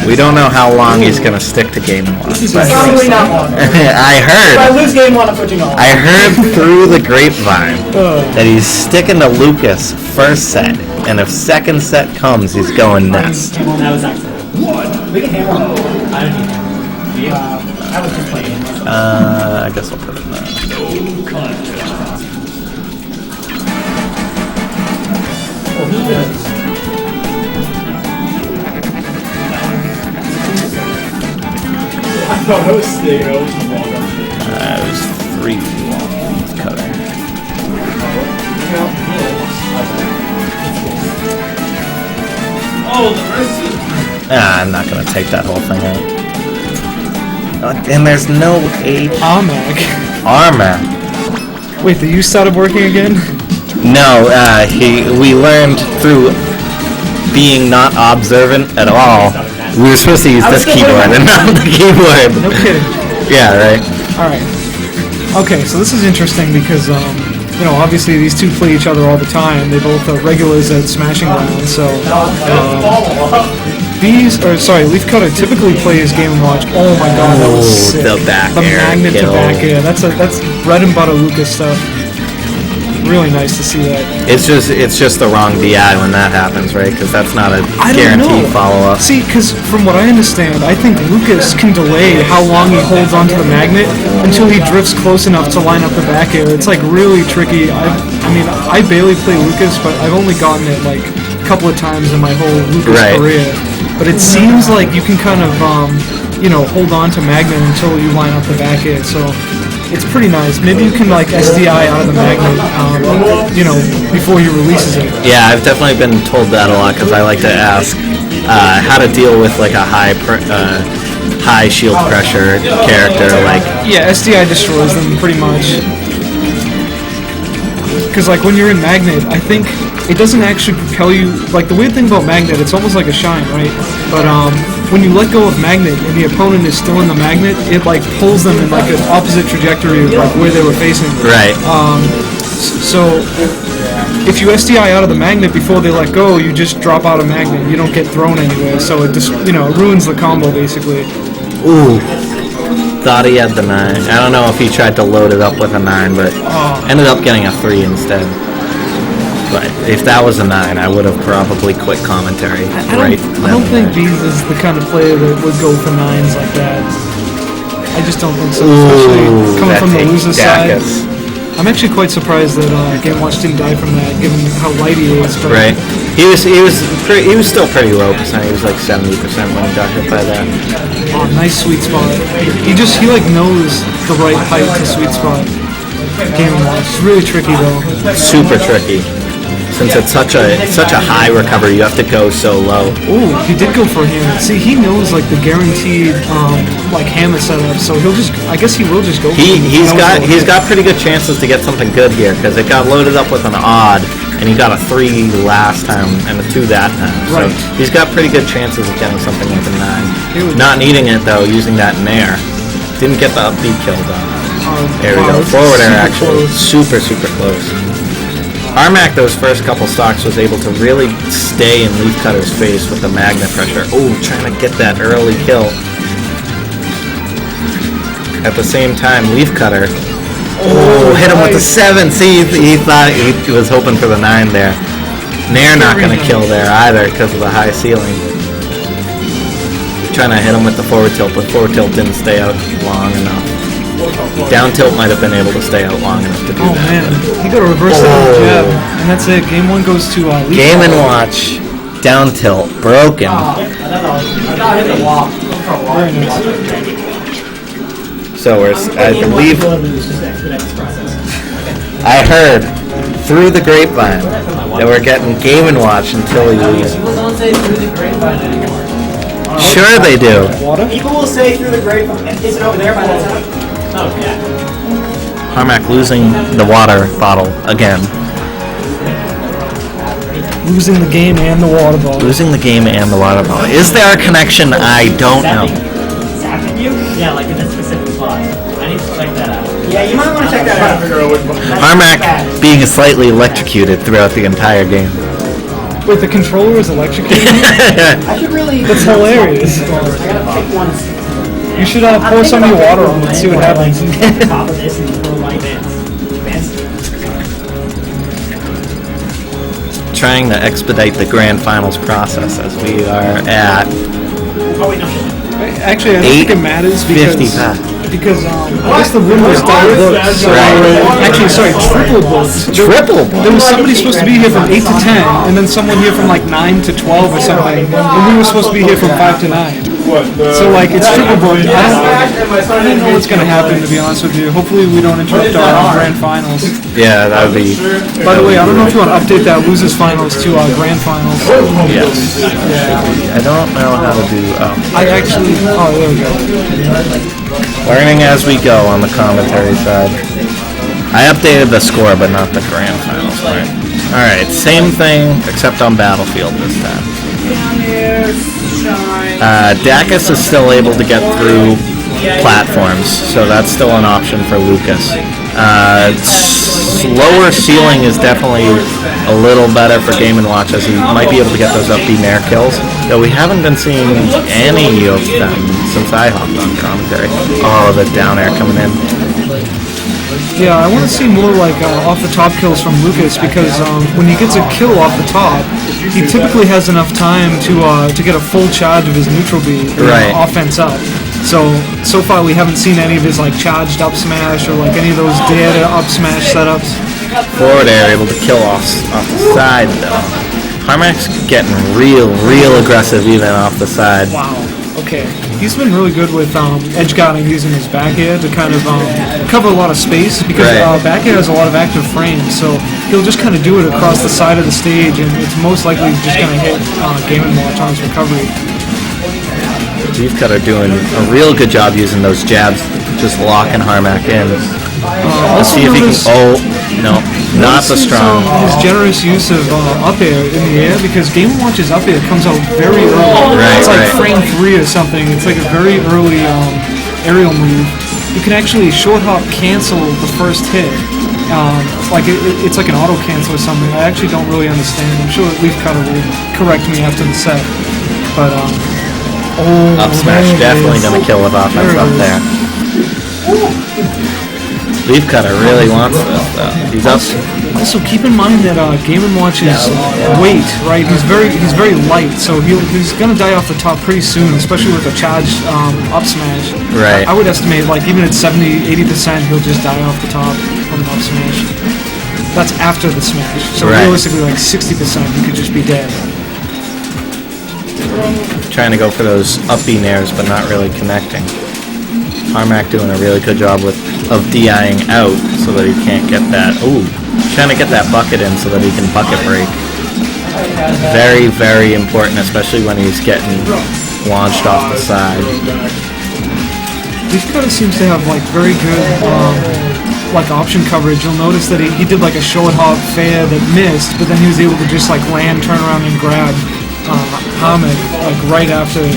We don't know how long he's gonna stick to Game & Watch. Probably not long. I heard. If I lose Game 1, I'm switching on. I heard through the grapevine that he's sticking to Lucas first set, and if second set comes, he's going next. That was excellent. We can hammer on. I don't need hammer. Do you? I was just playing. I guess I'll put it in there. I thought I was staying out. It was 3 cutter. Oh, the mercy. I'm not gonna take that whole thing out. And there's no H. Harmak. Wait, the U started working again? No, we learned through being not observant at all. We were supposed to use this keyboard and not the keyboard. No kidding. Yeah, right. Alright. Okay, so this is interesting because, you know, obviously these two play each other all the time. They both are regulars at Smashing Ground, so... Leafcutter typically plays Game & Watch. Oh my god, that was sick. The back air magnet kill. to back air. That's bread and butter Lucas stuff. Really nice to see that. It's just the wrong DI when that happens, right? Because that's not a guaranteed follow-up. See, because from what I understand, I think Lucas can delay how long he holds onto the magnet until he drifts close enough to line up the back air. It's like really tricky. I mean, I barely play Lucas, but I've only gotten it like a couple of times in my whole Lucas career. But it seems like you can kind of, you know, hold on to magnet until you line up the back air. So it's pretty nice. Maybe you can like SDI out of the magnet, you know, before he releases it. Yeah, I've definitely been told that a lot because I like to ask how to deal with like a high shield pressure character. Like SDI destroys them pretty much. Because like when you're in magnet, I think it doesn't actually propel you. Like the weird thing about magnet, it's almost like a shine, right? But when you let go of magnet and the opponent is still in the magnet, it like pulls them in like an opposite trajectory of like where they were facing. Right. So if you SDI out of the magnet before they let go, you just drop out of magnet. You don't get thrown anywhere. So it just, you know, ruins the combo basically. Ooh. Thought he had the 9. I don't know if he tried to load it up with a 9, but ended up getting a 3 instead. But if that was a 9, I would have probably quit commentary. I don't think Bees is the kind of player that would go for 9s like that. I just don't think so, especially coming from the loser side. I'm actually quite surprised that Game Watch didn't die from that, given how light he is. But right. He was still pretty low percent. He was like 70% when he got hit by that. Oh, nice sweet spot. He like knows the right height to sweet spot. Game Watch. It's really tricky though. Super tricky. Since it's such a high recovery, you have to go so low. Ooh, he did go for a hammer. See, he knows like the guaranteed like hammer setup, so I guess he will just go. He's got pretty good chances to get something good here because it got loaded up with an odd, and he got a 3 last time and a 2 that time. So he's got pretty good chances of getting something with a 9. Not needing it though, using that nair. Didn't get the upbeat kill though. There we go. Forward air actually, super close. Harmak, those first couple stocks, was able to really stay in Leafcutter's face with the magnet pressure. Oh, trying to get that early kill. At the same time, Leafcutter, hit him with the 7. See, he thought he was hoping for the 9 there. Nair not going to kill there either because of the high ceiling. Trying to hit him with the forward tilt, but forward tilt didn't stay out long enough. Down tilt might have been able to stay out long enough to do that. Oh man, he got a reverse jab, and that's it. Game 1 goes to Leafcutter. Game & Watch, down tilt, broken. So I believe I heard through the grapevine that we're getting Game & Watch until he leaves. People don't say through the grapevine anymore. Sure they do. People will say through the grapevine. Is it over there by that time? Oh, yeah. Harmak losing the water bottle again. Losing the game and the water bottle. Losing the game and the water bottle. Is there a connection? I don't know. Zapping you? Yeah, like in a specific spot. I need to check that out. Yeah, you might want to check that out. Harmak being slightly electrocuted throughout the entire game. Wait, the controller is electrocuted? I should really. That's hilarious. I gotta pick one. You should pour some of your water on it and see what happens. Top of this and throw my advance. Trying to expedite the grand finals process as we are at Oh wait, no shit. Actually, I don't think it matters because 55. I guess the room was double booked. So actually, sorry, triple booked. Triple booked. There was somebody supposed to be here from 8 to 10, and then someone here from like 9 to 12 or something, and we were supposed to be here from 5 to 9. So like it's triple booked. I don't know what's gonna happen, to be honest with you. Hopefully we don't interrupt our grand finals. Yeah, that would be. By the way, I don't know if you want to update that losers finals to grand finals. Yes. I don't know how to do. I actually. Oh, there we go. Learning as we go on the commentary side. I updated the score, but not the grand finals part. All right, same thing except on Battlefield this time. Dacus is still able to get through platforms, so that's still an option for Lucas. Lower ceiling is definitely a little better for Game & Watch, as he might be able to get those up B-Nair kills, though we haven't been seeing any of them since I hopped on commentary. Oh, the down air coming in. Yeah, I want to see more like off-the-top kills from Lucas, because when he gets a kill off the top, he typically has enough time to get a full charge of his neutral B, offense up. So far we haven't seen any of his like charged up smash or like any of those dare to up smash setups. Forward air able to kill off the side though. Harmak's getting real aggressive even off the side. Wow. Okay. He's been really good with edge guarding using his back air to kind of cover a lot of space, because back air has a lot of active frames, so he'll just kind of do it across the side of the stage, and it's most likely just going to hit Game & Watch on his recovery. Leafcutter doing a real good job using those jabs, just locking Harmak in. Let's see if he can. Oh, no, not the strong. His generous use of up air in the air, because Game & Watch's up air comes out very early. It's like frame 3 or something. It's like a very early aerial move. You can actually short hop cancel the first hit. It's like an auto cancel or something. I actually don't really understand. I'm sure Leafcutter will correct me after the set. But up smash definitely gonna kill with offense up there. Leafcutter really wants this though. He's up. Also, keep in mind that Game & Watch's weight, right? He's very light, so he's gonna die off the top pretty soon, especially with a charged up smash. Right. I would estimate like even at 70-80%, he'll just die off the top from an up smash. That's after the smash. So realistically, like 60%, he could just be dead. Trying to go for those up B nairs, but not really connecting. Harmak doing a really good job of DIing out so that he can't get that. Ooh, trying to get that bucket in so that he can bucket break. Very important, especially when he's getting launched off the side. Leafcutter seems to have like very good like option coverage. You'll notice that he did like a short hop fair that missed, but then he was able to just like land, turn around, and grab Harmak like right after he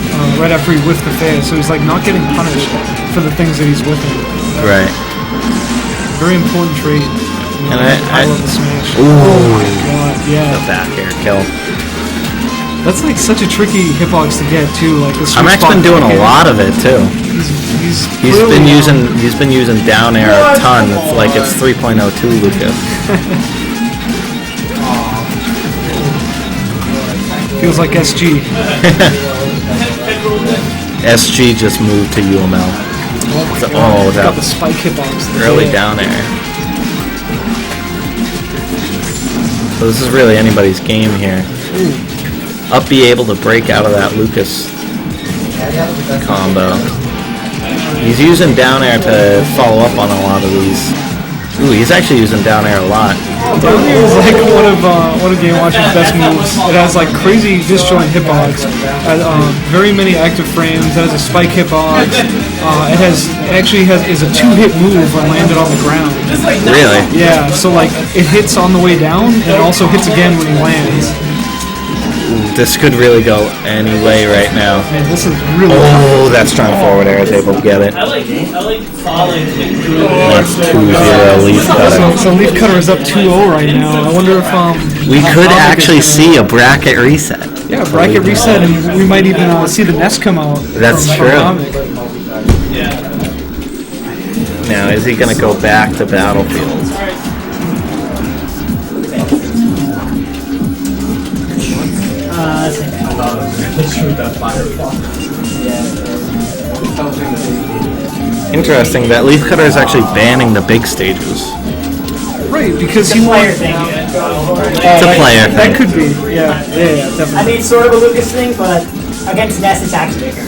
whiffed the fair. So he's like not getting punished for the things that he's whiffing. Right. Very important trait. And I love the smash. Ooh. Oh my god, yeah. The back air kill. That's like such a tricky hitbox to get too. Like the Harmak's been doing a lot of it too. He's been using down air a ton. It's like it's 3.02 Lucas. Feels like SG. SG just moved to UML. Oh, that got the spike hitbox. Early down air. So this is really anybody's game here. Up be able to break out of that Lucas combo. He's using down air to follow up on a lot of these. Ooh, he's actually using down air a lot. Down air is like one of Game Watch's best moves. It has like crazy disjoint hitbox, very many active frames. It has a spike hitbox. It is a 2-hit move when landed on the ground. Really? Yeah. So like it hits on the way down and it also hits again when he lands. This could really go any way right now. Man, this is really Oh, that strong forward air is able to get it. I like solid. That's 2-0 Leafcutter. So Leafcutter is up 2-0 right now. I wonder if We could Harmak actually is see a bracket reset. yeah, bracket reset, and we might even see the nest come out. That's from true. Harmak. Now, is he going to go back to Battlefield? Interesting that Leafcutter is actually banning the big stages. Right, because It's a he player wants. thing. It's a player That thing. could be. Yeah, definitely. I mean, it's sort of a Lucas thing, but against Ness, it's actually bigger.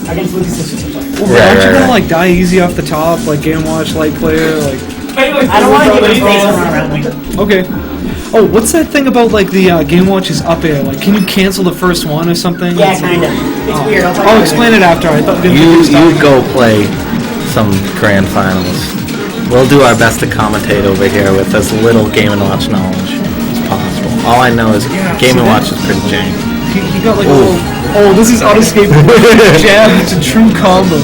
Against Lucas, it's just a player. Well, Right, aren't you right, gonna right. like die easy off the top, like Game Watch, light player, like? I don't want to give him space to run around like. Okay. Oh, what's that thing about like the Game Watch's up air? Like, can you cancel the first one or something? Yeah, It's kind of. like- It's weird. I'll explain it after. I thought. You go play some grand finals. We'll do our best to commentate over here with as little Game & Watch knowledge as possible. All I know is Game & Watch is pretty jank. He got like a little. Oh, this is unescapable. Jab. It's a true combo.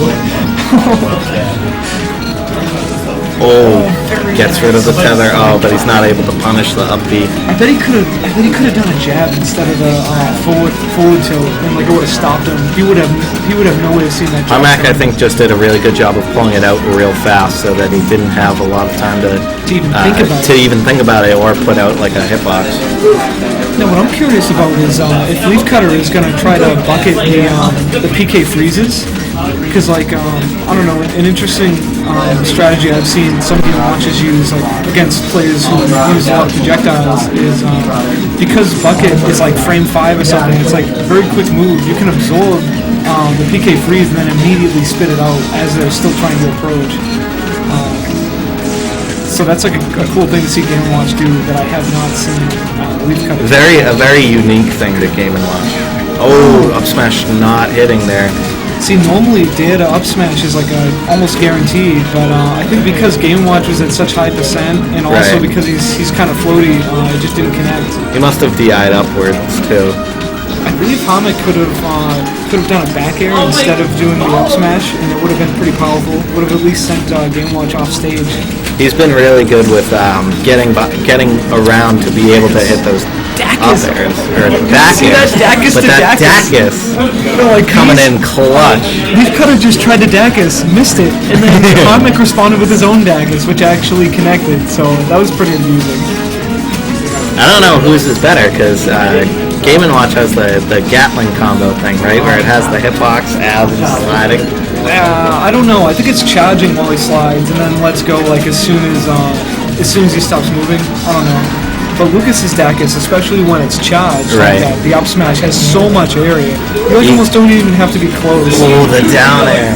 Oh, gets rid of the tether. Oh, but he's not able to punish the up B. I bet he could have done a jab instead of the forward tilt, and like it would have stopped him. He would have no way of seeing that. Jab Harmak, I coming. think, just did a really good job of pulling it out real fast so that he didn't have a lot of time to even think about it or put out like a hitbox. Now, what I'm curious about is if Leafcutter is going to try to bucket the PK freezes, because like I don't know, an interesting strategy I've seen some Game Watches use like against players who use a lot of projectiles is because bucket is like frame 5 or something. It's like a very quick move. You can absorb the PK freeze and then immediately spit it out as they're still trying to approach. So that's like a cool thing to see Game & Watch do that I have not seen Leafcutter. A very unique thing to Game & Watch. Oh, up smash not hitting there. See, normally dare to up smash is like almost guaranteed, but I think because Game & Watch was at such high percent, and also Right. because he's kind of floaty, it just didn't connect. He must have DI'd upwards too. I believe Harmak could have done a back air instead of doing the up smash, and it would have been pretty powerful. Would have at least sent Game & Watch off stage. He's been really good with getting around to be able to hit those up airs or back See that airs. Dacus But to that Dacus? Dacus No, like coming in clutch. Leafcutter just tried to Dacus, missed it, and then Harmak responded with his own Dacus, which actually connected. So that was pretty amusing. I don't know whose is better because Game & Watch has the Gatling combo thing, right, where it has the hitbox, ab, and sliding. I don't know. I think it's charging while he slides, and then lets go like as soon as he stops moving. I don't know. But Lucas's Dacus, especially when it's charged, Right. like that, the up smash has so much area. You like almost don't even have to be close. Oh, the down air.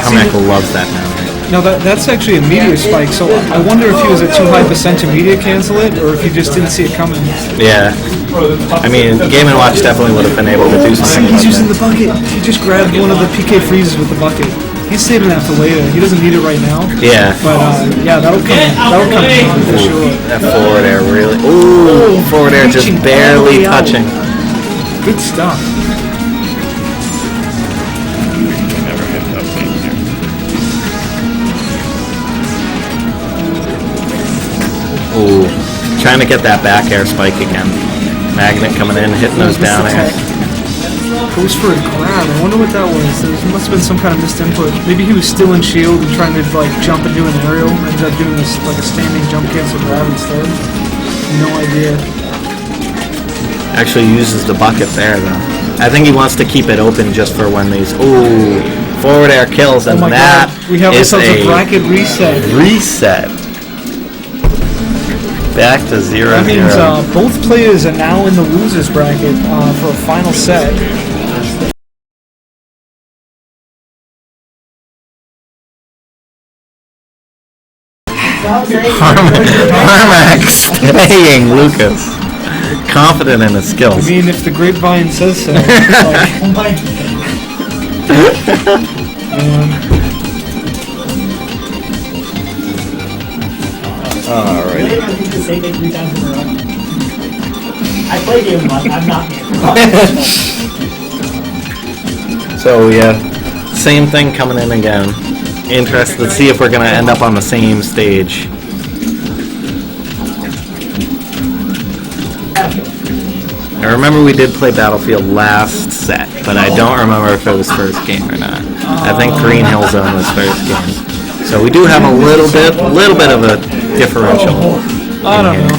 Harmak loves that down air. Now that's actually a meteor spike, so I wonder if he was at too high percent to meteor cancel it, or if he just didn't see it coming. Yeah. I mean, Game & Watch definitely would have been able to do something He's about using that. the bucket. He just grabbed one of the PK freezes with the bucket. He's saving that for later. He doesn't need it right now. Yeah. But yeah, that'll come on for sure. That forward air really. Ooh, forward air just Reaching all the barely way out. touching. Good stuff. Ooh, trying to get that back air spike again. Magnet coming in, hitting those Missed down attack. airs. Goes for a grab. I wonder what that was. There must have been some kind of missed input. Maybe he was still in shield and trying to like jump and do an aerial. Ended up doing this like a standing jump cancel grab instead. No idea. Actually uses the bucket there though. I think he wants to keep it open just for when these ooh forward air kills, and Oh my that god. We have is ourselves a bracket reset. reset. Back to 0-0. That means both players are now in the losers bracket for a final set. Harmak staying Lucas. Confident in his I skills. mean, if the grapevine says so. Like, Alright. Say they 3 times in a row. I play Game & Watch, I'm not Game & Watch. So yeah, same thing coming in again. Interested to see if we're gonna end up on the same stage. I remember we did play Battlefield last set, but I don't remember if it was first game or not. I think Green Hill Zone was first game. So we do have a little bit of a differential. I don't know.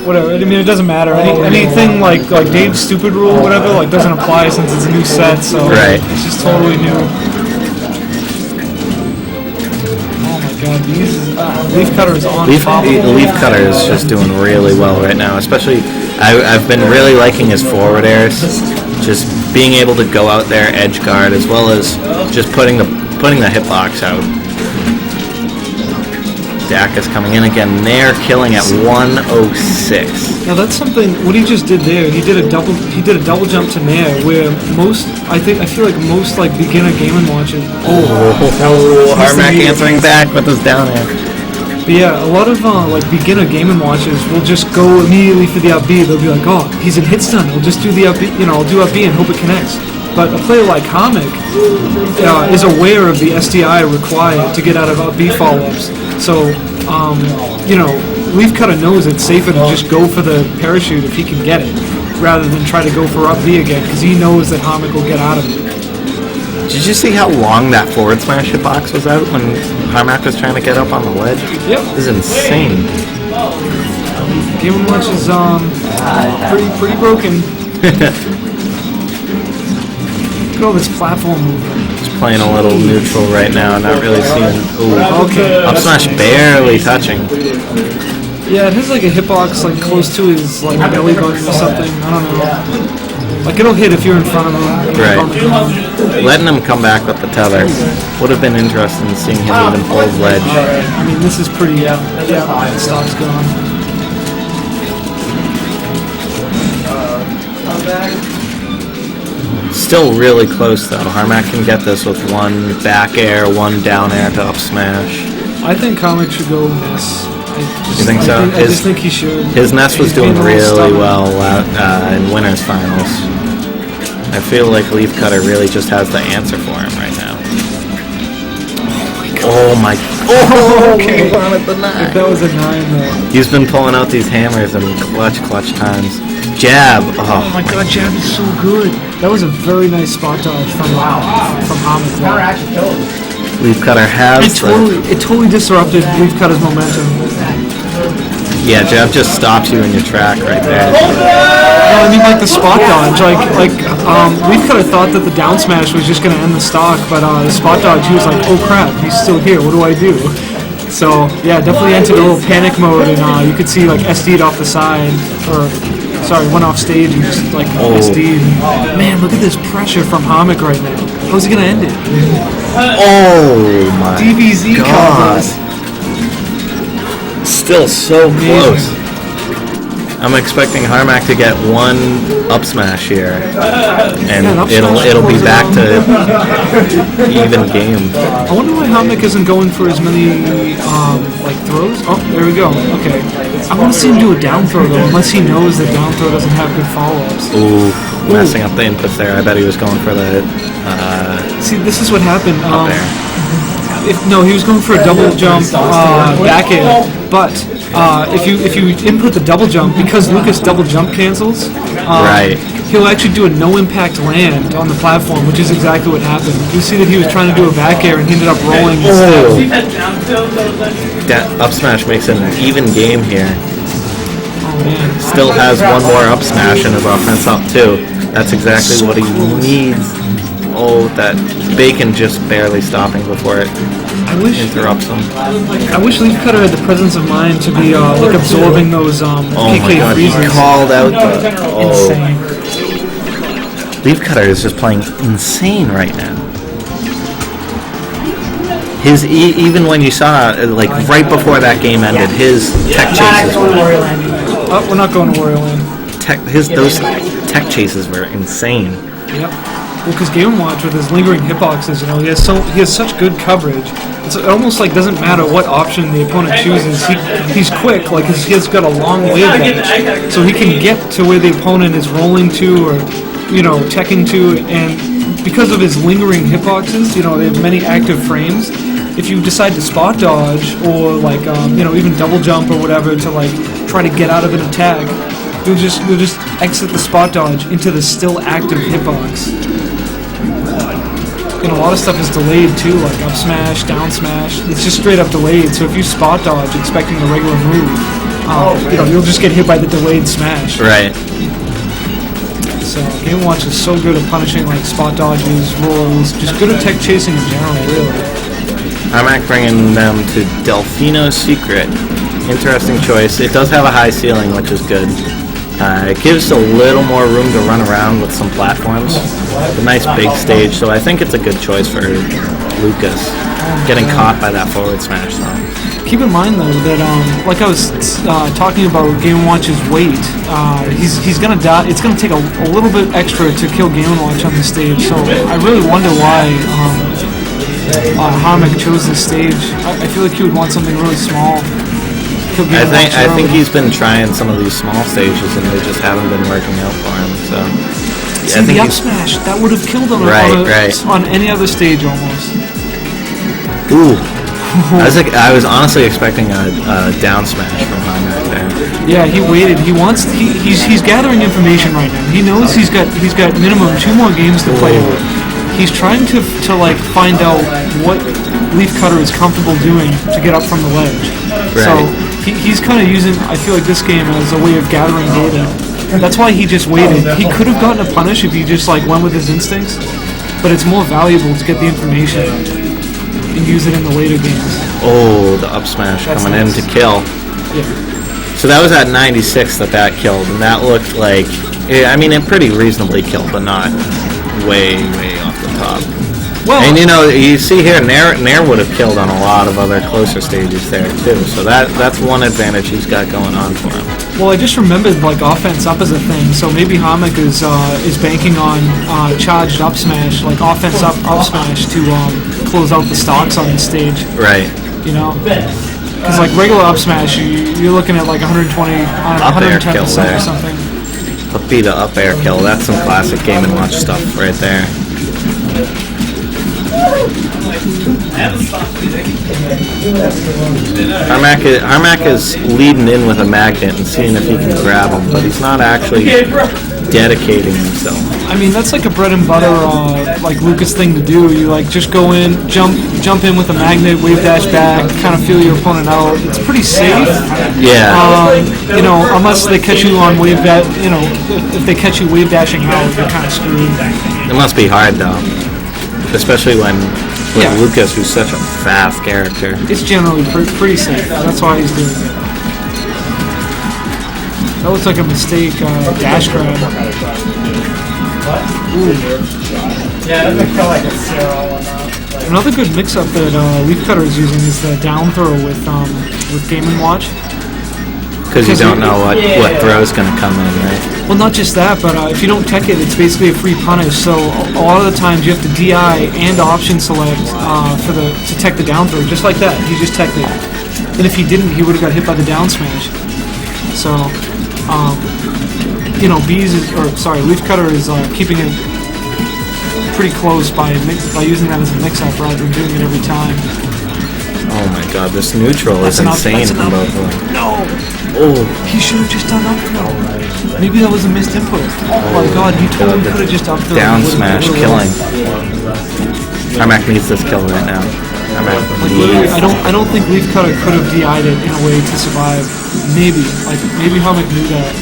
Whatever. I mean, it doesn't matter. Anything like Dave's stupid rule, or whatever, like doesn't apply since it's a new set. So Right. it's just totally new. Oh my God, these Leafcutter is on top. Leafcutter is just doing really well right now. Especially, I've been really liking his forward airs. Just being able to go out there, edge guard, as well as just putting the hitbox out. Dak is coming in again. They're killing at 106. Now that's something. What he just did there, he did a double jump to Nair, where I feel like most beginner Game & Watches. Harmak answering back with his down air. But yeah, a lot of beginner Game & Watches will just go immediately for the up B. They'll be like, oh, he's in hit stun. I'll just do the up B. I'll do up B and hope it connects. But a player like Harmak is aware of the SDI required to get out of up B follow-ups. So, Leafcutter knows it's safer to just go for the parachute if he can get it, rather than try to go for up B again, because he knows that Harmak will get out of it. Did you see how long that forward smash hitbox was out when Harmak was trying to get up on the ledge? Yep. This is insane. Game & Watch is pretty broken. Look at all this platform movement. Just playing a little neutral right now, not really seeing. Ooh, Okay. up smash barely touching. Yeah, it has like a hitbox close to his belly button or something. I don't know. It'll hit if you're in front of him. Right. Letting him come back with the tether would have been interesting, seeing him even pull his ledge. I mean, this is pretty. Yeah, the stock's gone. Still really close though. Harmak can get this with one back air, one down air to up smash. I think Harmak should go Ness. You think so? I just think he should. His Ness was He's doing being a little really stubborn. well in winners finals. I feel like Leafcutter really just has the answer for him right now. Oh my! Oh, Okay. on at the 9. If that was a 9, though. He's been pulling out these hammers in clutch times. Jab. Oh my God, jab is so good. That was a very nice spot dodge from Harmak. Counteraction killed. Leafcutter has. It totally disrupted Leafcutter's momentum. Yeah, jab just stops you in your track right there. No, I mean the spot dodge. Leafcutter thought that the down smash was just going to end the stock, but the spot dodge, he was like, oh crap, he's still here. What do I do? So yeah, definitely entered a little panic mode, and you could see SD'd off the side, went off stage and just SD'd. Man, look at this pressure from Harmak right now. How's he going to end it? Oh my DBZ God. combos. Still so close. I'm expecting Harmak to get one up smash here, and Yeah, an up smash it'll be closes back it to even game. I wonder why Harmak isn't going for as many throws. Oh, there we go. Okay. I want to see him do a down throw though, unless he knows that down throw doesn't have good follow-ups. Ooh, messing up the inputs there. I bet he was going for the See, this is what happened. up air. He was going for a double jump back air, but if you input the double jump, because Lucas double jump cancels, Right. he'll actually do a no impact land on the platform, which is exactly what happened. You see that he was trying to do a back air and he ended up rolling instead. That up smash makes it an even game here. Oh man. Still has one more up smash in his offense up too. That's exactly what he needs. Oh, that bacon just barely stopping before it I wish interrupts him. Leafcutter had the presence of mind to be absorbing those Oh my PK God, he freezes. called out the... Insane. Leafcutter is just playing insane right now. His even when you saw right before that game ended, his tech chases were Oh, we're not going to Wario Land. those tech chases were insane. Yep. Well, because Game & Watch with his lingering hitboxes, he has such good coverage. It almost like doesn't matter what option the opponent chooses. He's quick, like he's got a long wave dash, so he can get to where the opponent is rolling to or teching to, and because of his lingering hitboxes, they have many active frames. If you decide to spot dodge or like even double jump or whatever to like try to get out of an attack, you'll just exit the spot dodge into the still active hitbox. And a lot of stuff is delayed too, like up smash, down smash. It's just straight up delayed. So if you spot dodge expecting a regular move, you'll just get hit by the delayed smash. Right. So Game & Watch is so good at punishing like spot dodges, rolls, just good at tech chasing in general, really. Harmak bringing them to Delfino's Secret. Interesting choice. It does have a high ceiling, which is good. It gives a little more room to run around with some platforms. It's a nice big stage, so I think it's a good choice for Lucas. Getting caught by that forward smash though. Keep in mind though that like I was talking about Game & Watch's weight, he's gonna die. It's gonna take a little bit extra to kill Game & Watch on the stage. So I really wonder why Harmak chose this stage. I feel like he would want something really small. I think he's been trying some of these small stages and they just haven't been working out for him. So see, the up smash that would have killed him on any other stage almost. Ooh. I was honestly expecting a down smash from Harmak there. Yeah, he waited. He's gathering information right now. He knows he's got minimum 2 more games to play with. He's trying to like find out what Leafcutter is comfortable doing to get up from the ledge. Right. So he's kind of using, I feel like, this game as a way of gathering data. That's why he just waited. He could have gotten a punish if he just like went with his instincts, but it's more valuable to get the information and use it in the later games. Oh, the up smash coming in to kill. Yeah. So that was at 96 that killed, and that looked like, I mean, it pretty reasonably killed, but not way off the top. Well, and you see here, Nair would have killed on a lot of other closer stages there too. So that's one advantage he's got going on for him. Well, I just remembered like offense up as a thing. So maybe Harmak is banking on charged up smash, like offense up smash to close out the stocks on this stage. Right. Because like regular up smash, you're looking at like 120, 110% or something. Up B to up air kill. That's some classic Game & Watch stuff right there. Harmak is leading in with a magnet and seeing if he can grab him, but he's not actually dedicating himself. I mean, that's like a bread and butter, like Lucas thing to do. You like just go in, jump in with a magnet, wave dash back, kind of feel your opponent out. It's pretty safe. Yeah. Unless they catch you on wave dash. If they catch you wave dashing out, you're kind of screwed. It must be hard though, especially with Lucas, who's such a fast character. It's generally pretty safe. That's why he's doing it. That looks like a mistake, dash grab. Ooh. Yeah, it doesn't feel like a 0 or not. Another good mix-up that Leafcutter is using is the down throw with Game & Watch. Because you don't know what throw is going to come in, right? Well, not just that, but if you don't tech it, it's basically a free punish. So a lot of the times you have to DI and option select to tech the down throw, just like that. He just teched it, and if he didn't, he would have got hit by the down smash. So, Leafcutter is keeping it pretty close by using that as a mix-up rather than doing it every time. Oh my god, this neutral is insane from both of them. No! Oh. He should have just done up throw. Maybe that was a missed input. Oh my god, he totally could have just up throw. Down smash killing. Harmak needs this kill right now. I don't think Leafcutter could have DI'd it in a way to survive. Maybe Harmak knew that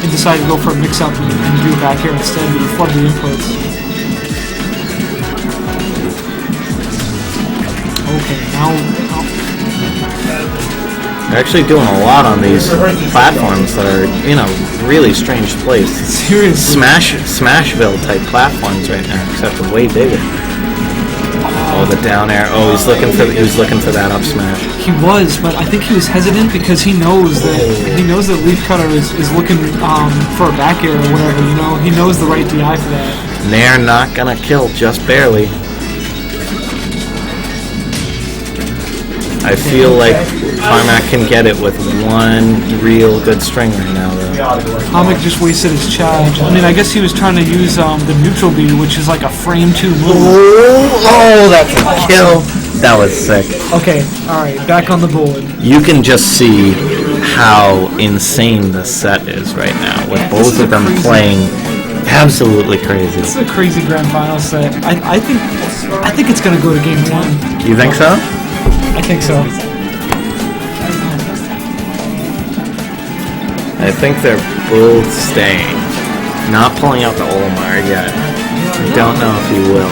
and decided to go for a mix-up and do it back here instead, but he flubbed the inputs. Okay, now... They're actually doing a lot on these platforms that are in a really strange place. Seriously. Smashville type platforms right now, except for way bigger. Oh, the down air. Oh, he was looking for that up smash. He was, but I think he was hesitant because he knows that Leafcutter is looking for a back air or whatever. He knows the right DI for that. Nair not gonna kill, just barely. I feel like Harmak can get it with one real good string right now, though. Harmak just wasted his charge. I mean, I guess he was trying to use the neutral B, which is like a frame 2 move. Oh, that's a kill. That was sick. Okay, alright, back on the board. You can just see how insane the set is right now, with both of them playing absolutely crazy. This is a crazy grand final set. I think it's gonna go to game 1. You think so? I think so. I think they're both staying. Not pulling out the Olimar yet. I don't know if he will.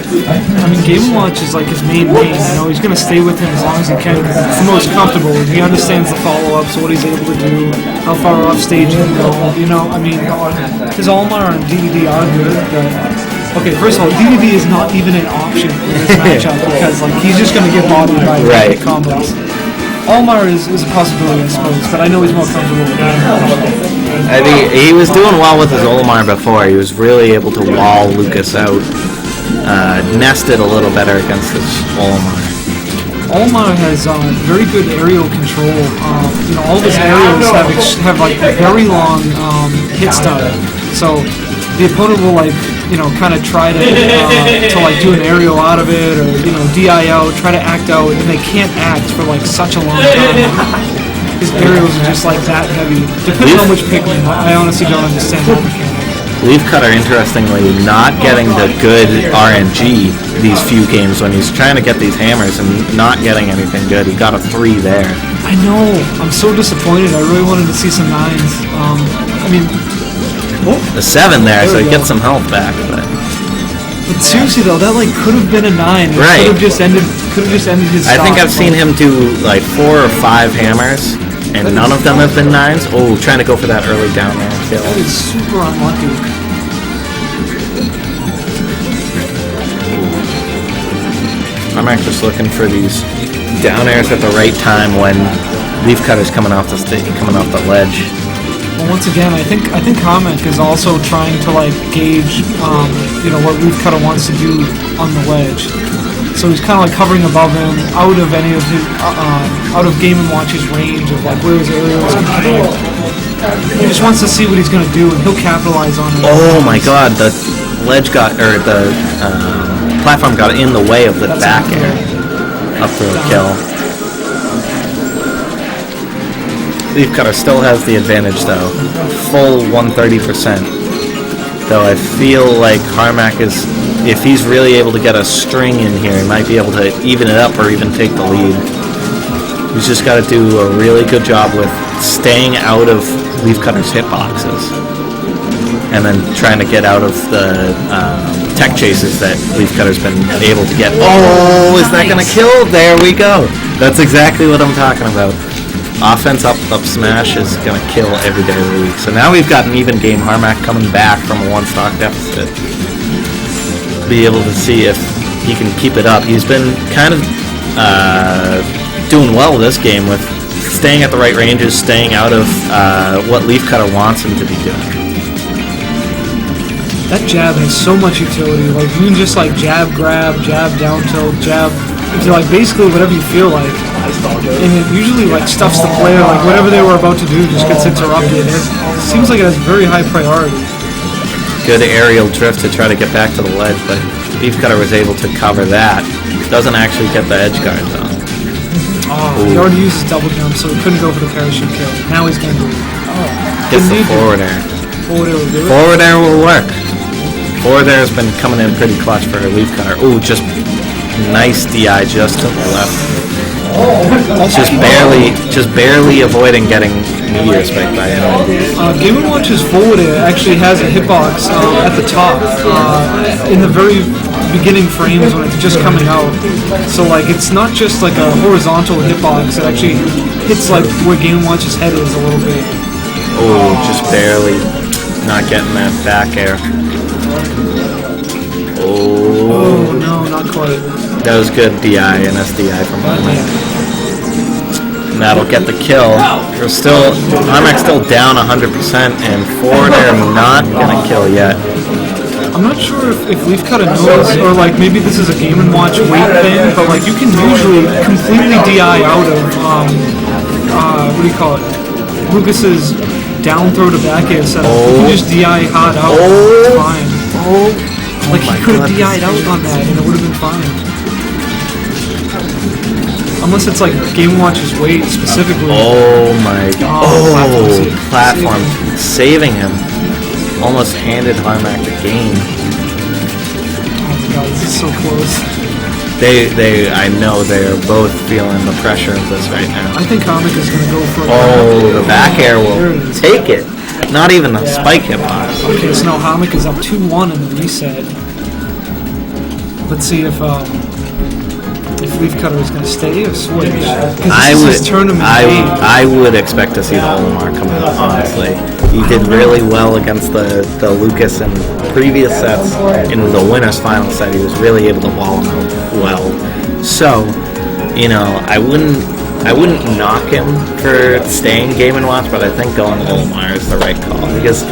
I mean, Game & Watch is like his main main. You know, he's gonna stay with him as long as he can. It's the most comfortable. He understands the follow-ups, what he's able to do, how far off stage he can go. You know, I mean, his Olimar and DDD are good, but okay, first of all, DDD is not even an option in this matchup because like he's just gonna get bodied by Right. combos. Olimar is a possibility, I suppose, but I know he's more comfortable with him. I mean, he was doing well with his Olimar before. He was really able to wall Lucas out. Nested a little better against his Olimar. Olimar has very good aerial control. You know, all of his aerials have like a very long hit stun. So the opponent will like, you know, kind of try to like do an aerial out of it, or you know, DI out, try to act out, and they can't act for like such a long time. His aerials are just like that heavy. Depending on which Pikmin, I honestly don't understand that mechanic. Leafcutter, interestingly, not getting the good RNG these few games when he's trying to get these hammers and not getting anything good. He got a 3 there. I know. I'm so disappointed. I really wanted to see some 9s. I mean, The 7 there, so he gets some health back. But seriously though, that like could have been a 9. It Right. Could have just ended his. I think stock, I've seen him do like 4 or 5 hammers, and none of them have been 9s. Oh, trying to go for that early down there kill. That is super unlucky. I'm actually just looking for these down airs at the right time when Leafcutter's coming off the ledge. Well, once again, I think Harmak is also trying to like gauge, you know, what Leafcutter wants to do on the ledge. So he's kind of like hovering above him, out of any of his, out of Game & Watch's range of like where his aerials can connect. He just wants to see what he's gonna do, and he'll capitalize on it. Oh my God, the ledge got, or the platform got in the way of the back air. Up for a kill. Leafcutter still has the advantage though. Full 130%. Though I feel like Harmak is, if he's really able to get a string in here, he might be able to even it up or even take the lead. He's just got to do a really good job with staying out of Leafcutter's hitboxes. And then trying to get out of the tech chases that Leafcutter's been able to get. Oh, is that going to kill? There we go. That's exactly what I'm talking about. Offense up smash is going to kill every day of the week. So now we've got an even game. Harmak coming back from a 1-stock deficit. Be able to see if he can keep it up. He's been kind of doing well this game with staying at the right ranges, staying out of what Leafcutter wants him to be doing. That jab has so much utility. Like you can just like jab, grab, jab, down tilt, jab, into like basically whatever you feel like. And it usually like stuffs the player, like whatever they were about to do just gets interrupted. It seems like it has very high priority. Good aerial drift to try to get back to the ledge, but Leafcutter was able to cover that. Doesn't actually get the edge guard though. Oh, he already used his double jump, so he couldn't go for the parachute kill. Now he's gonna do it. Gets the forward air. Forward air will do it. Forward air will work. Forward air has been coming in pretty clutch for Leafcutter. Ooh, just nice DI just to the left. Just barely avoiding getting meteor spiked by him. Game & Watch's forward air actually has a hitbox at the top in the very beginning frames when it's just coming out. So like it's not just like a horizontal hitbox, it actually hits like where Game & Watch's head is a little bit. Oh, just barely not getting that back air. Oh no, not quite. That was good DI and SDI from Harmak. And that'll get the kill. Harmak's still down 100% and forward air not gonna kill yet. I'm not sure if Leafcutter knows, or like maybe this is a Game & Watch weight thing, but like you can usually completely DI out of, what do you call it, Lucas's down throw to back air setup. You can just DI hard out, it's fine. Like he could have DI'd out on that and it would have been fine. Unless it's like Game & Watch's weight specifically. Oh my god. Oh, platform. Saving him. Almost handed Harmak the game. Oh my god, this is so close. I know they are both feeling the pressure of this right now. I think Harmak is going to go for it. Oh, the back air will take it. Not even the spike hitbox. Okay, so now Harmak is up 2-1 in the reset. Let's see if Leafcutter is going to stay or switch. I would expect to see the Olimar come out, honestly. He did really well against the Lucas in previous sets. In the winner's final set, he was really able to wall him out well. So, you know, I wouldn't knock him for staying Game & Watch, but I think going Olimar is the right call. Because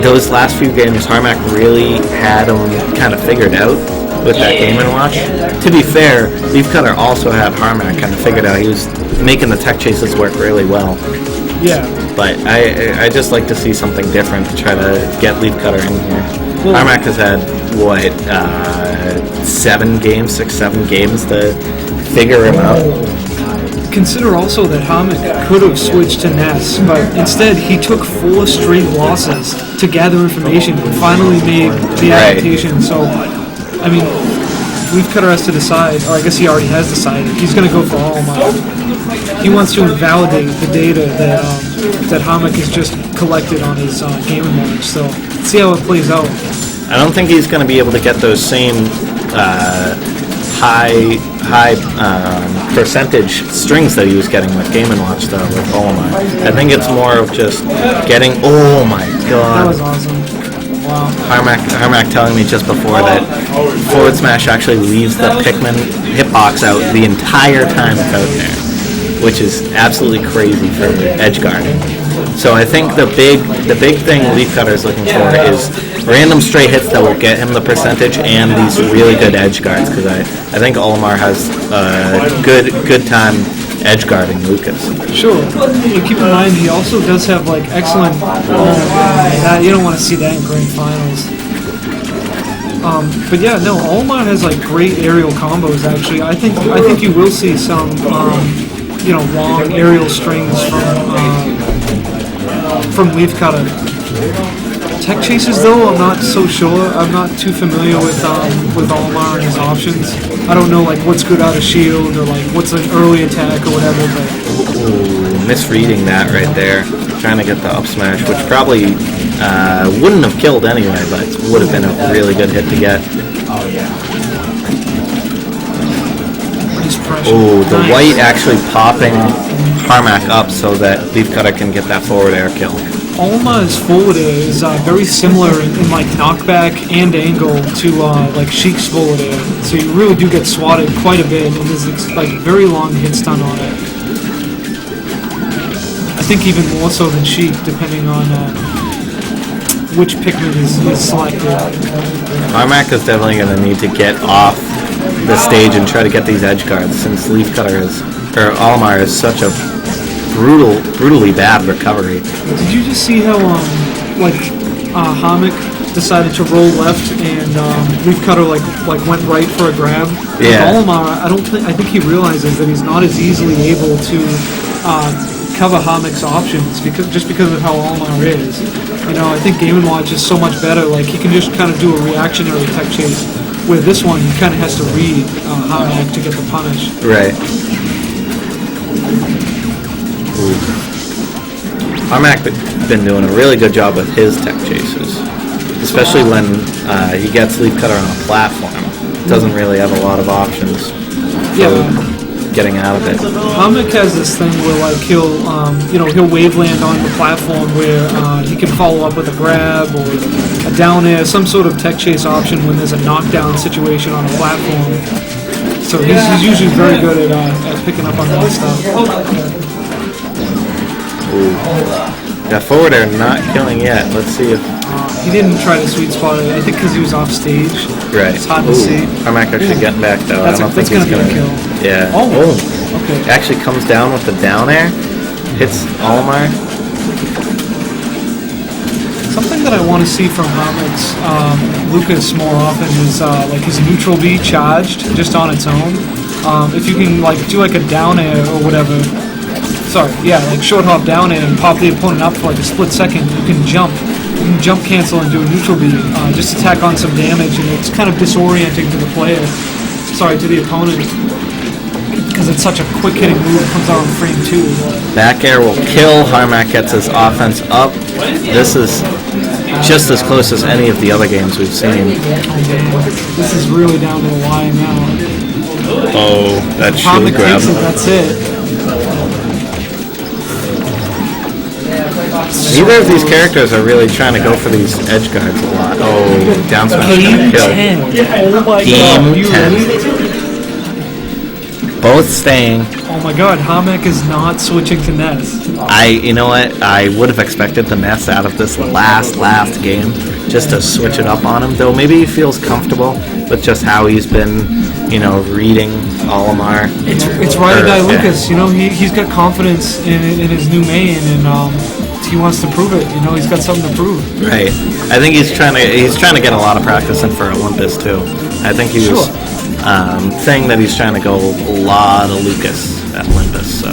those last few games, Harmak really had him kind of figured out with that Game & Watch. To be fair, Leafcutter also had Harmak kind of figured out. He was making the tech chases work really well. Yeah. But I just like to see something different to try to get Leafcutter in here. Well, Harmak has had, what, 7 games to figure him out. Consider also that Harmak could have switched to Ness, but instead he took 4 straight losses to gather information and finally made the adaptation. So, I mean, Leafcutter has to decide, or I guess he already has decided, he's going to go for Olimar. He wants to invalidate the data that Harmak has just collected on his Game & Watch, so let's see how it plays out. I don't think he's going to be able to get those same high percentage strings that he was getting with Game & Watch though with Olimar. I think it's more of just getting. Oh my god! That was awesome. Wow. Harmak telling me just before that forward smash actually leaves the Pikmin hitbox out the entire time it's out there, which is absolutely crazy for edge guarding. So I think the big thing Leafcutter is looking for is random straight hits that will get him the percentage and these really good edge guards, because I think Olimar has good time edge guarding Lucas. Sure. But keep in mind he also does have like excellent. You don't want to see that in grand finals. But yeah, no, Olimar has like great aerial combos. Actually, I think you will see some long aerial strings from Leafcutter. Tech chases though, I'm not so sure. I'm not too familiar with Olimar and his options. I don't know like what's good out of shield or like what's an early attack or whatever. But misreading that right there, trying to get the up smash, which probably wouldn't have killed anyway, but would have been a really good hit to get. Oh, the white actually popping Harmak up so that Leafcutter can get that forward air kill. Olimar's forward air is very similar in like knockback and angle to like Sheik's forward air, so you really do get swatted quite a bit, and there's like very long hit stun on it. I think even more so than Sheik, depending on which Pikmin is selected. Harmak is definitely going to need to get off the stage and try to get these edge guards, since Olimar is such a brutally bad recovery. Did you just see how Harmak decided to roll left and Leafcutter like went right for a grab? Yeah. With Olimar, I think he realizes that he's not as easily able to cover Harmak's options because of how Olimar is. You know, I think Game & Watch is so much better. Like he can just kind of do a reactionary tech chase. Where this one, he kind of has to read Harmak to get the punish. Right. Harmak been doing a really good job with his tech chases, especially when he gets Leafcutter on a platform. Doesn't really have a lot of options for getting out of it. Harmak has this thing where like he'll waveland on the platform where he can follow up with a grab or a down air, some sort of tech chase option when there's a knockdown situation on a platform. So he's usually very good at picking up on that stuff. Ooh. That forward air not killing yet. Let's see if He didn't try to sweet spot it. I think because he was off stage. Right. It's hard to see. Harmak actually getting back though. That's I don't think gonna he's be a kill. Yeah. Oh. Okay. Actually comes down with the down air. Hits Olimar. Something that I want to see from Harmak's Lucas more often is like his neutral B charged just on its own. If you can like do like a down air or whatever. Sorry, yeah, like short hop down air and pop the opponent up for like a split second. You can jump cancel and do a neutral B. Just attack on some damage, and it's kind of disorienting to the player. Sorry, to the opponent. Because it's such a quick hitting move, it comes out on frame 2. Back air will kill. Harmak gets his offense up. This is just as close as any of the other games we've seen. This is really down to the wire now. Oh, that shield Harmak grab. takes it, that's it. Neither of these characters are really trying to go for these edge guards a lot. Oh, down smash Game kill. 10. Oh my Game god. 10. Both staying. Oh my god, Harmak is not switching to Ness. You know what? I would have expected the Ness out of this last game, just to switch it up on him. Though maybe he feels comfortable with just how he's been, reading Olimar. It's Ride or Die Lucas. He's got confidence in his new main, and he wants to prove it. He's got something to prove. Right. I think he's trying to get a lot of practice in for Olympus too. I think he was saying that he's trying to go a lot of Lucas at Olympus. So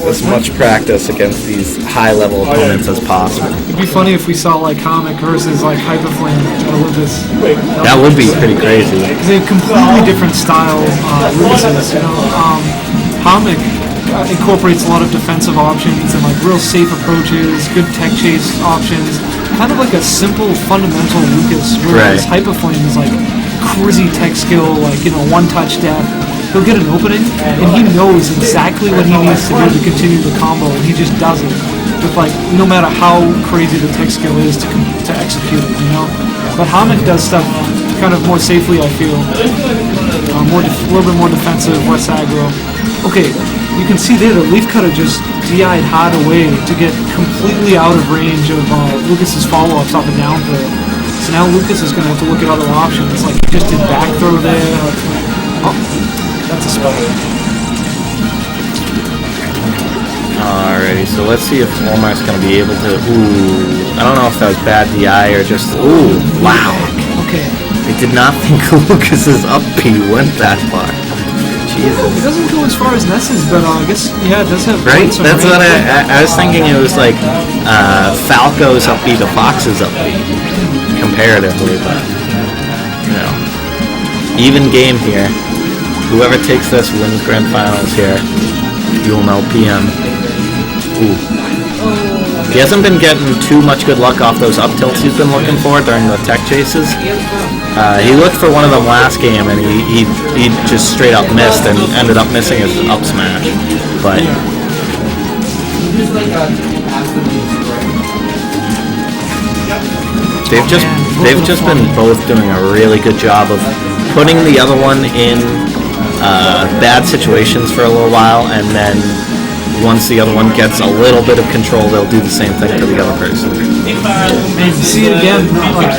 as much practice against these high-level opponents as possible. It'd be funny if we saw like Harmak versus like Hyperflame at Olympus. That would be pretty crazy. Because they have completely different style Lucases. Harmak incorporates a lot of defensive options and like real safe approaches, good tech chase options, kind of like a simple fundamental Lucas, whereas Hyperflame is like crazy tech skill, like one-touch death. He'll get an opening and he knows exactly what he needs to do to continue the combo, and he just does it with like no matter how crazy the tech skill is to execute it, But Harmak does stuff kind of more safely, I feel. A little bit more defensive, less aggro. Okay, you can see there the Leafcutter just DI'd hard away to get completely out of range of Lucas's follow-ups off a down throw. So now Lucas is going to have to look at other options, like he just did back throw there. Oh, that's a spot. Alrighty, so let's see if Olimar's going to be able to... Ooh, I don't know if that was bad DI or just... Ooh, wow. Okay. I did not think Lucas's up B went that far. Jesus. It doesn't go as far as Ness's, but I guess, it does have... Right? That's what I was thinking. It was like Falco's up B to Fox's up B, comparatively, but, even game here. Whoever takes this wins Grand Finals here. UML PM. Ooh. He hasn't been getting too much good luck off those up tilts he's been looking for during the tech chases. He looked for one of them last game and he just straight up missed and ended up missing his up smash. But they've just been both doing a really good job of putting the other one in bad situations for a little while, and then once the other one gets a little bit of control, they'll do the same thing to the other person. And see it again, like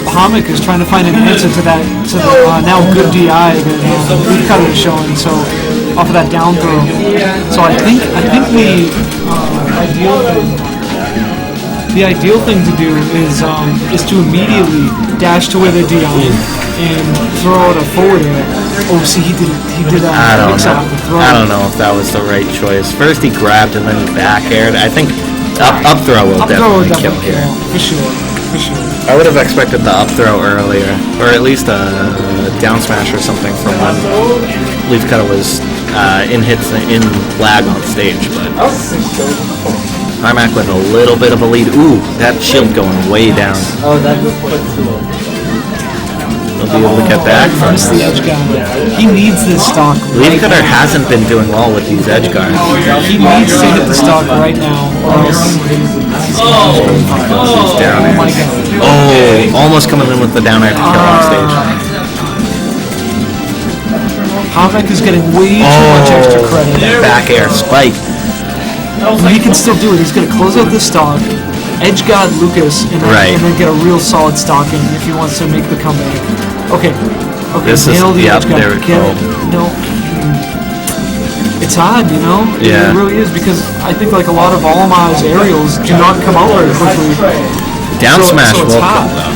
Harmak is trying to find an answer to that, to the now good DI that Leafcutter is showing. So off of that down throw. So I think the ideal thing to do is to immediately dash to where they're DIing and throw out a forward air. Oh, see, he did a mix-up with the throw. I don't know if that was the right choice. First he grabbed and then he back-aired. I think up throw will definitely kill here. For sure. I would have expected the up throw earlier, or at least a down smash or something from when Leafcutter was in lag on stage. But Harmak with a little bit of a lead. Ooh, that shield going way down. Oh, that was quite cool. He'll be able to get back from the edge guard. He needs this stock. Leafcutter hasn't been doing well with these edge guards. He needs to hit the stock right now, or else He's down oh my god. Oh, almost coming in with the down air to kill off stage. Harmak is getting way too much extra credit. Back air spike. He can still do it. He's going to close out this stock. edge guard Lucas and then, Right. and then get a real solid stocking if he wants to make the comeback. Okay. This is- nail the yep, edge guard. there we Get go. it. No. It's hard, you know? Yeah. It really is, because I think like a lot of Olimar's aerials do not come out very quickly. Down So- smash so it's will hard. come though.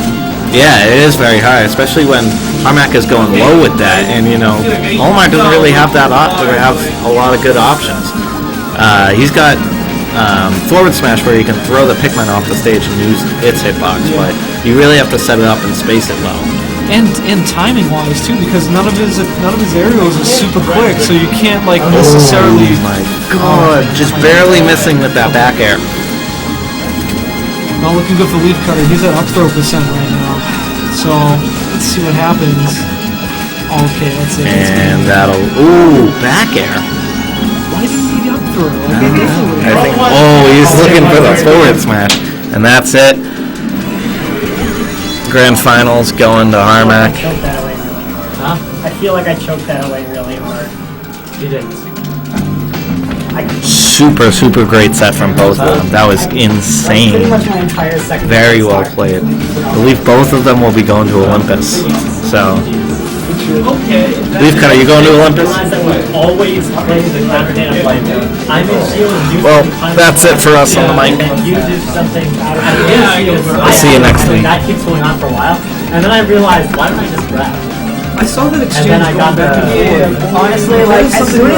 Yeah, it is very hard, especially when Harmak is going low with that, and you know, Olimar doesn't really have that have a lot of good options. He's got forward smash where you can throw the Pikmin off the stage and use its hitbox, but you really have to set it up and space it low. And timing wise too, because none of his aerials are super quick, so you can't like necessarily. Oh my god, just barely missing with that back air. Not looking good for Leafcutter. He's at up throw percent right now. So let's see what happens. Okay, that's it. And that'll back air. Why didn't he up throw? Like, I think. Oh, he's looking for the forward smash, and that's it. Grand finals going to Harmak. I choked that away really hard. Huh? I feel like I choked that away really hard. You didn't. Super great set from both of them. That was Pretty insane. much my entire second. Very well played. I believe both of them will be going to Olympus. So, Leafcutter, you going to Olympus? Realize that we always play the counter of like, I'm in shield and you Well, do punch that's it for us on the mic. and you do something out of I'll see you next week. That keeps going on for a while. And then I realized, why don't I just rap? I saw that exchange then I got going back the- and forth. Honestly, like as soon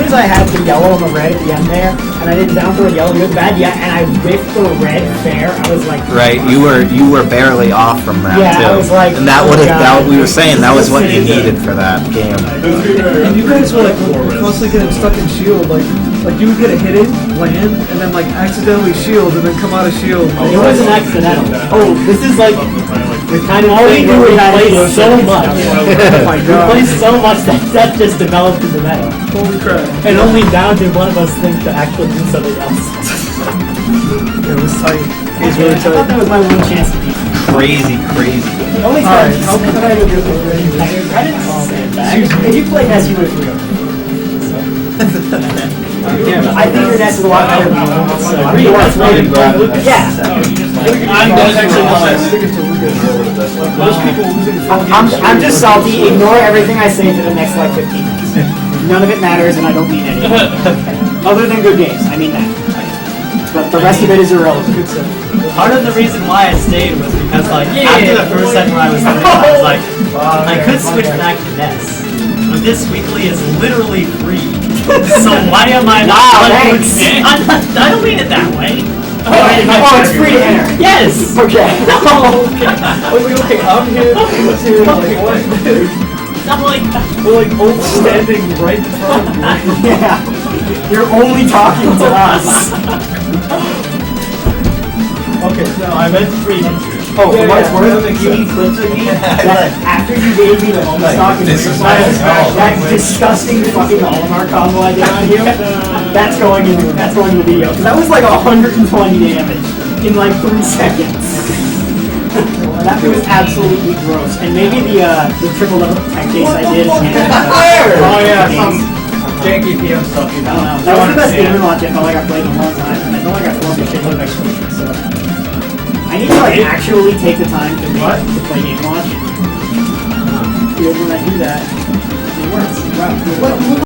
as I had the yellow and the red at the end there, and I didn't down throw the yellow good bad yet, and I whiffed the red fair, I was like, Right, you were barely off from that Yeah, too. I was like, and that oh would have God. we were saying that was what you needed for that game. And you guys were like constantly getting stuck in shield, like you would get a hit in, land, and then like accidentally shield, and then come out of shield. It wasn't accidental. Oh, this is like the kind of All we thing do where we is play that so much. Oh my We god. play so much that just developed into meta. Holy crap. And only now did one of us think to actually do something else. It was tight. It was really I thought tight. that was my one chance to beat. Crazy. The only Alright, time how can I I didn't say that. If you play Ness, you would agree. I think your Ness is a lot better than yours. So I'm Yeah. I'm just salty. Ignore everything I say for the next like 15 minutes. None of it matters, and I don't mean any of it. Other than good games, I mean that. But the rest of it is irrelevant. Part of the reason why I stayed was because, like, after the first set where I was thinking, I was like, I could switch back to Ness, but this weekly is literally free. So why am I not? Wow, I thanks. don't mean it that way. Oh, it's free to enter. Yes. Okay. Okay, I'm here. I'm like, We're like both standing right in front of you. Yeah. You're only talking to us. Okay, no, I meant free entry. Oh, Yeah, what's yeah, worse, that makes you sense. clips of me that after you gave me the home stock and that disgusting fucking Olimar combo I did on you, that's going into the video. 'Cause that was like 120 damage in like 3 seconds. That was absolutely gross. And maybe the triple level tech case I did. Oh yeah, some janky PM stuff. I don't know. That was the best game launch I felt like I played in a long time. And I felt like I felt like shit load of execution. So I need to like actually take the time to play game launch. Because when I do that, it works. Wow.